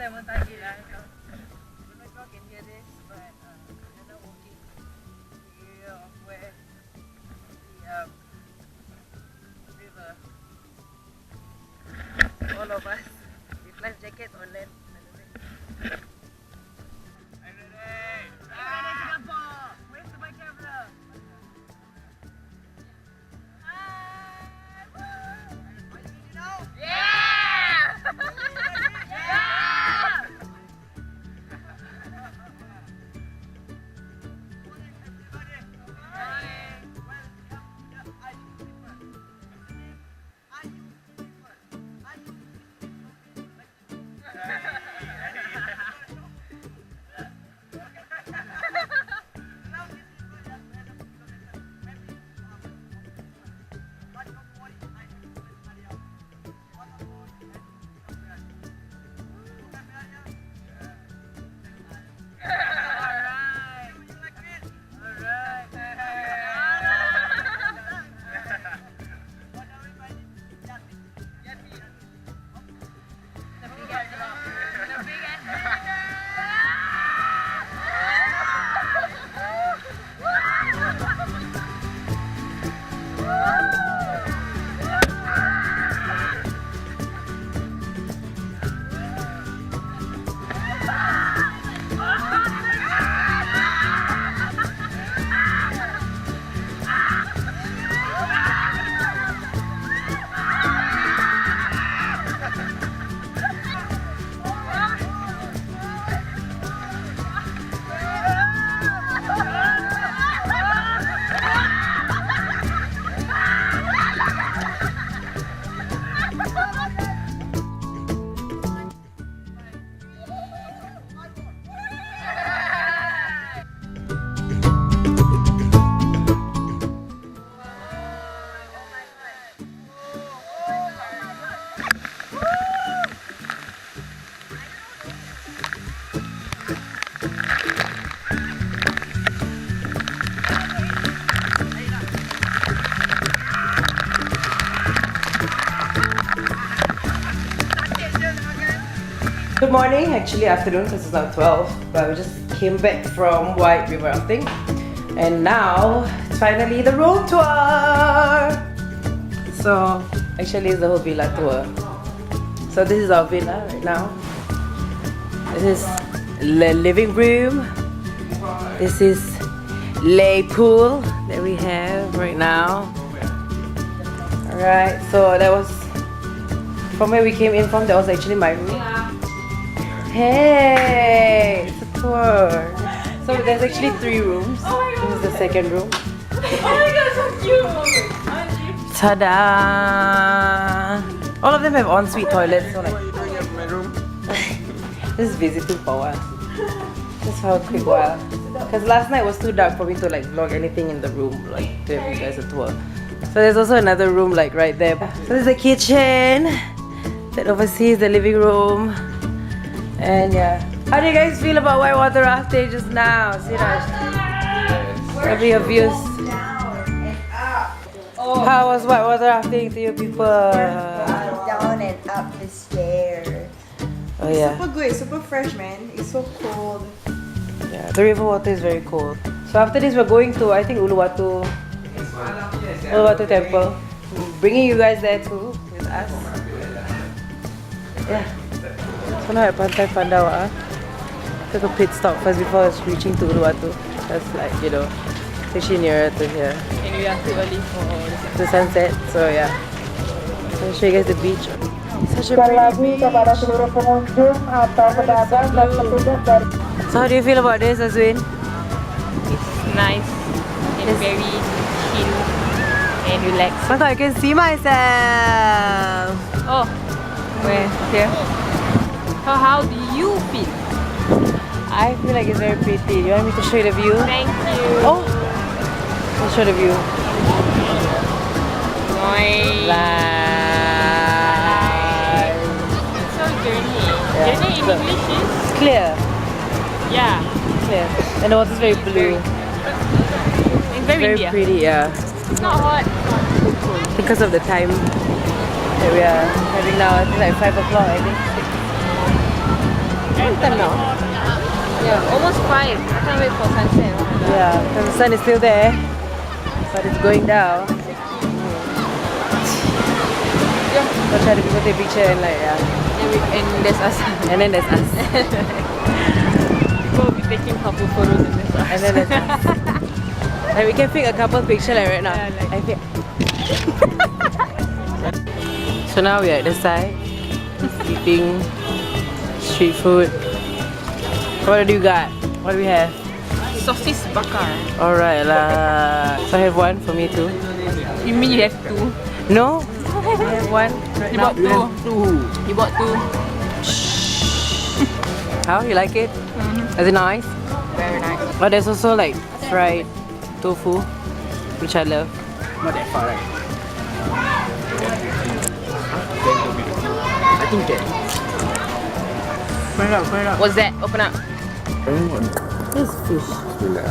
Simon tadi lah. I don't know if you can hear this, but we're now walking the area of where the river. All of us with life jackets on land. Good morning, actually afternoon because it's now 12, but we just came back from White River Rafting and now it's finally the room tour. So actually it's the whole villa tour. So this is our villa right now. This is the living room. This is lay pool that we have right now. Alright, so that was from where we came in from. That was actually my room. Hey, it's a tour. So there's actually 3 rooms. This is the second room. Oh my god, so cute! Ta-da! All of them have ensuite toilets. So like, this is visiting for a while. Just for a quick while. Because last night was too dark for me to like vlog anything in the room, like to have you guys a tour. So there's also another room like right there. So this is the kitchen that oversees the living room. And yeah, how do you guys feel about whitewater rafting just now, Siraj? What are your views? How was whitewater rafting to you people? Down and up the stairs. Oh yeah. Super good, super fresh, man. It's so cold. Yeah, the river water is very cold. So after this, we're going to I think Ulu Watu Temple. Bringing you guys there too with us. Yeah. So now at Pandawa, took a pit stop first before us reaching to Ulu Watu. That's like, you know, it's actually nearer to here. And we are too early for The sunset, so yeah. I'll show you guys the beach. Such a pretty beach. So how do you feel about this, AZUIN? It's nice and very chill and relaxed. Oh, I can see myself. Oh, where? Here? How do you feel? I feel like it's very pretty. You want me to show you the view? Thank you. Oh! I'll show the view. Nice. So journey. Yeah. Journey in English is? It's clear. Yeah. Clear. And the water's very blue. It's very Very windy. pretty, yeah. It's not hot. Because of the time that we are having now. I think like 5 o'clock, I think. What time now? Yeah, almost 5. I can't wait for sunset. Oh my god. Yeah, because the sun is still there, but it's going down. Yeah. Watch how the people take picture and like, yeah. And there's us. And then there's us. People will be taking couple photos and there's us. And then there's us. Like we can pick a couple picture like right now. Yeah, like- I feel. So now we're at the side, eating street food. What do you got? What do we have? Sausage bakar. Alright lah. So I have one for me too. You mean you have 2? No? I have one. Right You now. bought 2. You bought 2. How? You like it? Is it nice? Very nice. But there's also like fried tofu, which I love. Not that far, right? I think can. Find out. What's that? Open up. This is fish.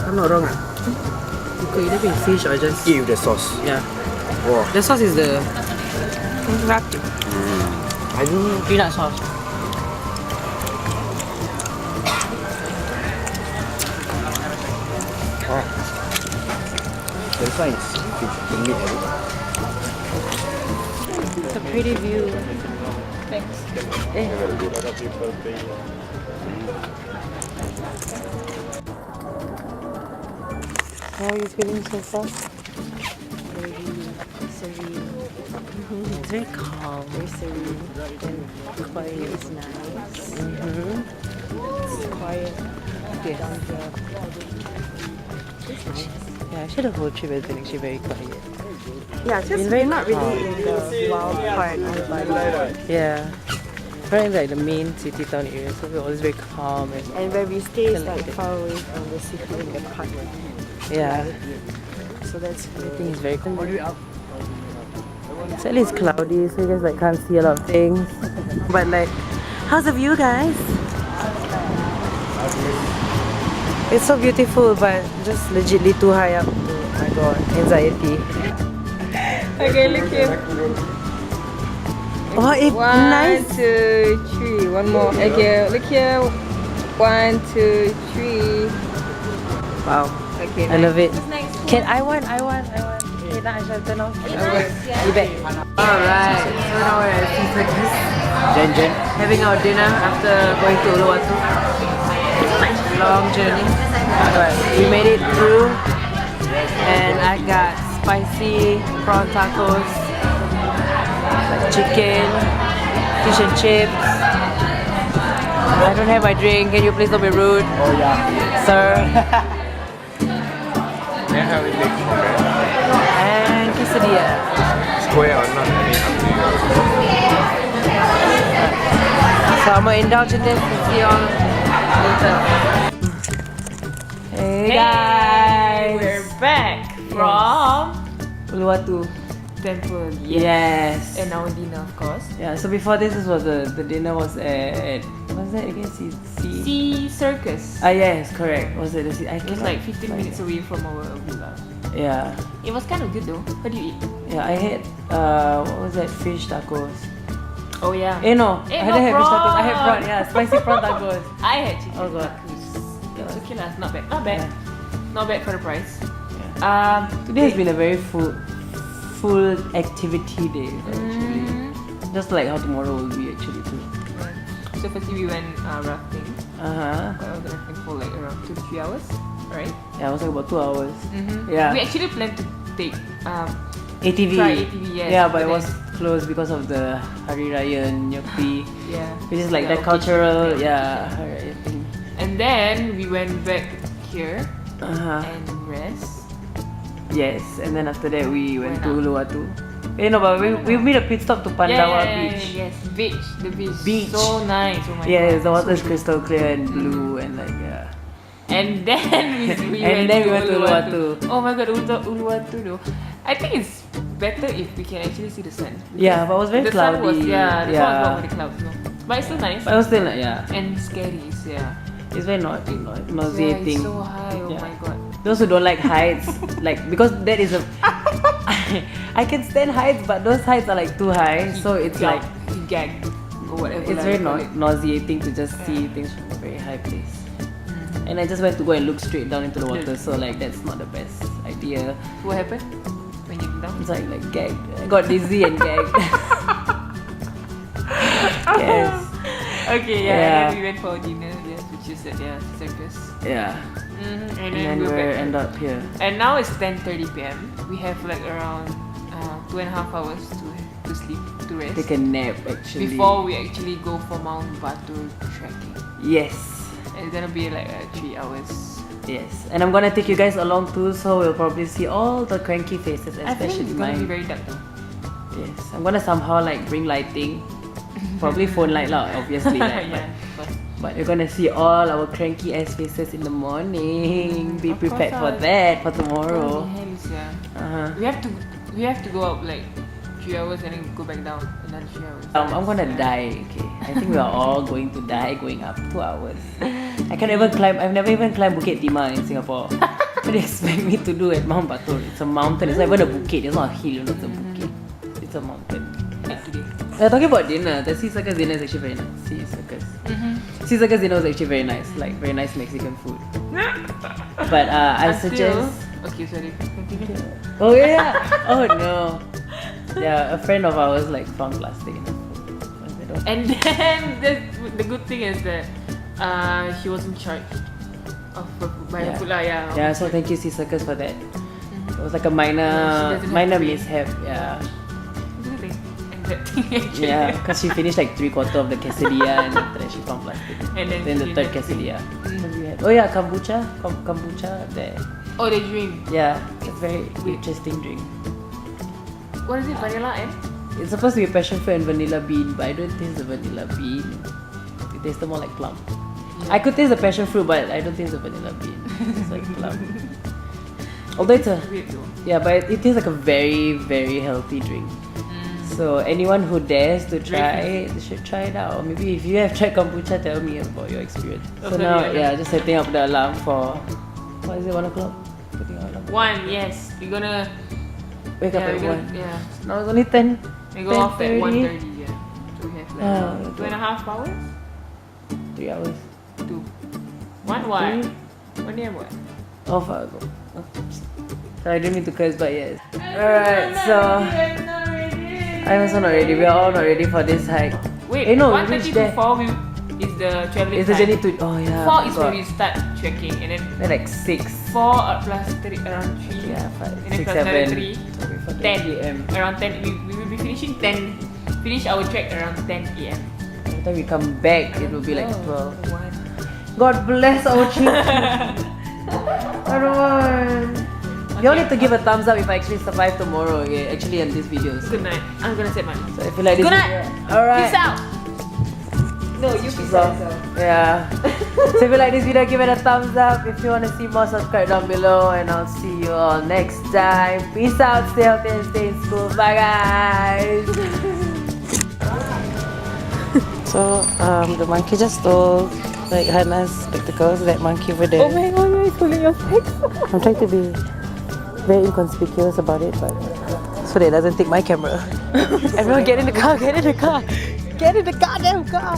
I'm not wrong. It could either be fish or just Eat with the sauce. yeah. Wow. The sauce is the Rafting. I don't. Peanut sauce. That's nice. The meat, It's a pretty view. Thanks. How are you feeling so far? Very serene. It's very calm. Very serene. And quiet is nice. It's quiet. Yes. Down here. It's nice. Yeah, actually the whole trip has been actually very quiet. Yeah, just very not really calm. in the wild part of Bali. Yeah. Right in like the main city town area, so we're always very calm and And where we stay is like Collected. far away from the city in the apartment. yeah. So that's I good. think it's very cool. Sadly it's cloudy, so you guys like can't see a lot of things. But like, how's the view, guys? It's so beautiful, but just legitly too high up. Oh my god, anxiety. Okay, look here. Oh, it's 1, nice. 2, 3. One more. Okay, look here. 1, 2, 3. Wow, Okay. I love it. Next. Can I want? Okay, now I shall turn off. You bet. Alright, so now we're at SIRAJ. Jen. Having our dinner after going to Ulu Watu. Long journey, but we made it through. And I got spicy prawn tacos, like chicken, fish and chips. I don't have my drink. Can you please don't be rude, Oh yeah. sir? Then how we take And quesadilla. square or not? I mean, up to you. So I'm gonna indulge in this and see y'all later. Hey guys! We're back from Ulu Watu Temple. Yes. And our dinner, of course. Yeah, so before this was the dinner was at what's that again? Sea Circus. Yes, correct. Was it the sea? I It was cannot like 15 find minutes it. away from our villa. Yeah. It was kind of good though. What do you eat? Yeah, I had what was that? Fish tacos. Oh yeah. No, Eh, I no, didn't have fish tacos. I prawn. had prawn, yeah, spicy prawn tacos. I had chicken Oh, God. tacos. It's okay lah, not bad. Not bad. Not bad for the price. Yeah. Today has been a very full activity day actually. Just like how tomorrow will be actually too. So firstly we went rafting. Uh-huh. I was rafting for like around 2 to 3 hours, right? Yeah, it was like about 2 hours. We Yeah. actually planned to take ATV. try ATV, yes. Yeah, but it then- was closed because of the Hari Raya Nyepi, yeah, which is like the that cultural, occasion. yeah, Hari Raya thing. And then we went back here Uh-huh. and rest. Yes, and then after that we went to Went Ulu Watu. No, but we made a pit stop to Pandawa Beach. Yes, beach, the beach. Beach. So nice. Oh my Yes, god. the water is crystal clear and blue and like yeah. And then we And then we went to Ulu Watu. Oh my god, Ulu Watu though. I think it's better if we can actually see the sun. Yeah, but it was very The cloudy. sun was, the sun was yeah. blocked by the clouds, no. But it's still nice. But it was still like yeah, And scary, yeah. it's very Yeah, nauseating. it's so high, oh Yeah. my god. Those who don't like heights, like because that is a, I can stand heights, but those heights are like too high, so it's like You gag. or whatever. It's lah very they call it. nauseating to just see things from a very high place. And I just went to go and look straight down into the water, so like that's not the best idea. What happened when you went down? It's like gagged. I got dizzy and gagged. Yes. Okay, Yeah. and then we went for dinner, yes, which is at circus. Yeah. And And then we're we back. end up here. And now it's 10:30 p.m. We have like around 2.5 hours to sleep, to rest. Take a nap actually. Before we actually go for Mount Batur trekking. Yes. It's gonna be like 3 hours. Yes. And I'm gonna take you guys along too, so we'll probably see all the cranky faces, I think especially it's gonna be mine. very dark though. Yes. I'm gonna somehow like bring lighting. Probably phone light lah, obviously. Right? Yeah, of course. But you're gonna see all our cranky ass faces in the morning. Be Of prepared course for that for tomorrow. Hells, yeah. Uh-huh. We have to go up like 3 hours and then go back down another 3 hours. I'm gonna die, okay. I think we are all going to die going up 2 hours. I can't even climb, I've never even climbed Bukit Timah in Singapore. What do you expect me to do at Mount Batur? It's a mountain, it's not even a bukit, it's not a hill, it's a bukit. It's a mountain. Today. Talking about dinner, the Sea Circus dinner is actually very nice. Sea Circus. Sea Circus dinner was actually very nice, like very nice Mexican food. But I suggest... Okay, sorry. Continue. Oh yeah! Oh no! Yeah, a friend of ours like found plastic in her food. And then the good thing is that she wasn't charged of by her food lah. Yeah. Yeah, so thank you Sea Circus for that. It was like a She doesn't have minor to pay. mishap. Yeah. Good thing. And that thing actually. Yeah, because she finished like 3/4 of the quesadilla and after that she found plastic. And then the she third had to quesadilla. Oh yeah, kombucha. Kombucha there. Oh, the drink. Yeah, it's a very interesting drink. What is it? Vanilla and? It's supposed to be passion fruit and vanilla bean, but I don't taste the vanilla bean. It tastes more like plum. Yeah. I could taste the passion fruit, but I don't taste the vanilla bean. It's like plum. Although it's a Weird though. yeah, but it tastes like a very very healthy drink. So anyone who dares to try it, they should try it out. Or maybe if you have tried kombucha, tell me about your experience. So Okay, now, yeah. just setting up the alarm for what is it? 1 o'clock. Putting our alarm. 1, yes. We're gonna Wake up at we're 1. gonna, yeah. Now it's only 10. We go off at 10:30. 1:30, yeah. So we have like 2.5 hours? 3 hours. 2. 1 what? 3. 1 AM what? Oh fuck. I didn't mean to curse, but yes. Alright, so I'm also not ready. We are all not ready for this hike. Wait, no, we 1:30 reached to there. 4 is the traveling It's the time. journey to. Oh yeah. 4 is forgot. when we start trekking, and then We're like 6. 4 plus 3 around 3. Yeah, 5, And then 6, plus 7. 3, So wait for 10 PM. Around 10. We will be finishing 10. Finish our trek around 10 AM. By the time we come back, it will be like 12. 1. God bless our children. I don't want. You all need to give a thumbs up if I actually survive tomorrow. Okay, actually, in this video. So Good night. I'm gonna set mine. if you like this Good video, night. alright. Peace out. No, you peace So, out. yeah. So if you like this video, give it a thumbs up. If you want to see more, subscribe down below. And I'll see you all next time. Peace out. Stay healthy and stay in school. Bye, guys. So the monkey just stole like Hana's spectacles. That monkey over there. Oh my god, you're stealing your specs. I'm trying to be very inconspicuous about it, but so that it doesn't take my camera. Everyone get in the car, get in the car, get in the goddamn car.